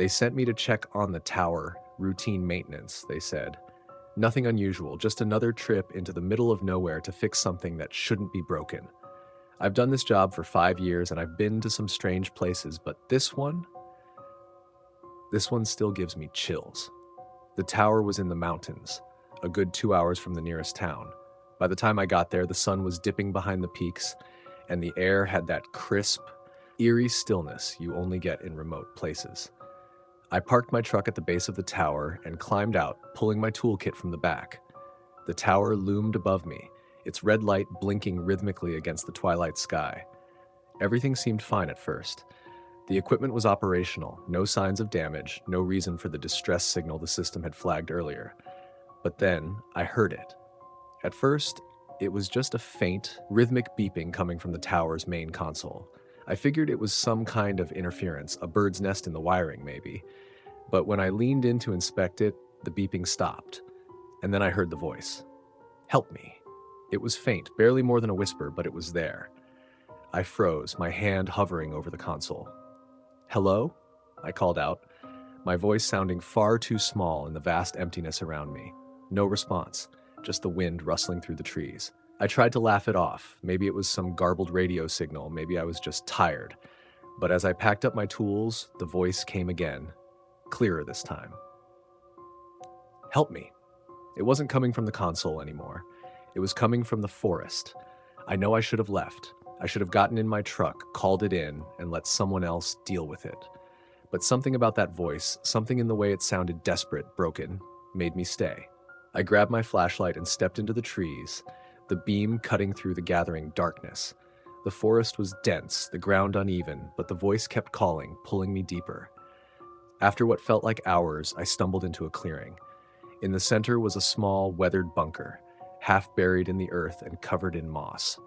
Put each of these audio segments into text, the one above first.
They sent me to check on the tower, routine maintenance, they said. Nothing unusual, just another trip into the middle of nowhere to fix something that shouldn't be broken. I've done this job for 5 years and I've been to some strange places, but this one still gives me chills. The tower was in the mountains, a good 2 hours from the nearest town. By the time I got there, the sun was dipping behind the peaks, and the air had that crisp, eerie stillness you only get in remote places. I parked my truck at the base of the tower and climbed out, pulling my toolkit from the back. The tower loomed above me, its red light blinking rhythmically against the twilight sky. Everything seemed fine at first. The equipment was operational, no signs of damage, no reason for the distress signal the system had flagged earlier. But then I heard it. At first, it was just a faint, rhythmic beeping coming from the tower's main console. I figured it was some kind of interference, a bird's nest in the wiring maybe. But when I leaned in to inspect it, the beeping stopped. And then I heard the voice. Help me. It was faint, barely more than a whisper, but it was there. I froze, my hand hovering over the console. Hello? I called out, my voice sounding far too small in the vast emptiness around me. No response, just the wind rustling through the trees. I tried to laugh it off. Maybe it was some garbled radio signal, maybe I was just tired. But as I packed up my tools, the voice came again, clearer this time. Help me. It wasn't coming from the console anymore. It was coming from the forest. I know I should have left. I should have gotten in my truck, called it in, and let someone else deal with it. But something about that voice, something in the way it sounded desperate, broken, made me stay. I grabbed my flashlight and stepped into the trees, the beam cutting through the gathering darkness. The forest was dense, the ground uneven, but the voice kept calling, pulling me deeper. After what felt like hours, I stumbled into a clearing. In the center was a small, weathered bunker, half buried in the earth and covered in moss.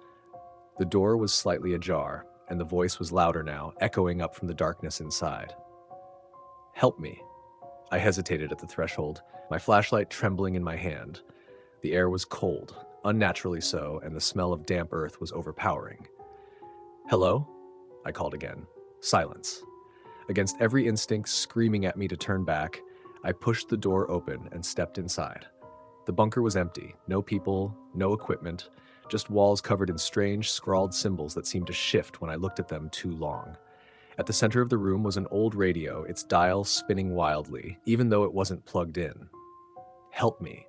The door was slightly ajar, and the voice was louder now, echoing up from the darkness inside. Help me. I hesitated at the threshold, my flashlight trembling in my hand. The air was cold, unnaturally so, and the smell of damp earth was overpowering. Hello? I called again. Silence. Against every instinct screaming at me to turn back, I pushed the door open and stepped inside. The bunker was empty, no people, no equipment, just walls covered in strange, scrawled symbols that seemed to shift when I looked at them too long. At the center of the room was an old radio, its dial spinning wildly, even though it wasn't plugged in. Help me,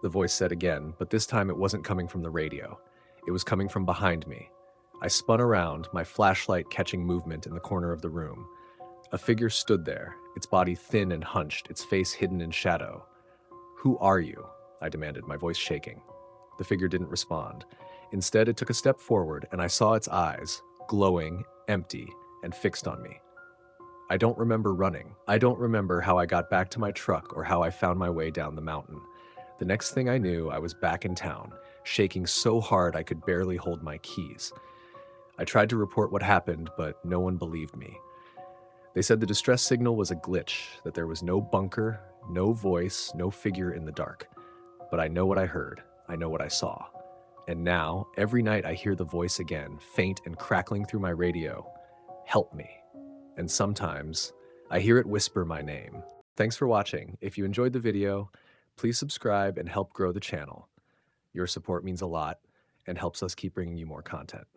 the voice said again, but this time it wasn't coming from the radio. It was coming from behind me. I spun around, my flashlight catching movement in the corner of the room. A figure stood there, its body thin and hunched, its face hidden in shadow. Who are you? I demanded, my voice shaking. The figure didn't respond. Instead, it took a step forward, and I saw its eyes, glowing, empty, and fixed on me. I don't remember running. I don't remember how I got back to my truck or how I found my way down the mountain. The next thing I knew, I was back in town, shaking so hard I could barely hold my keys. I tried to report what happened, but no one believed me. They said the distress signal was a glitch, that there was no bunker, no voice, no figure in the dark. But I know what I heard. I know what I saw. And now, every night I hear the voice again, faint and crackling through my radio. Help me. And sometimes, I hear it whisper my name. Thanks for watching. If you enjoyed the video, please subscribe and help grow the channel. Your support means a lot and helps us keep bringing you more content.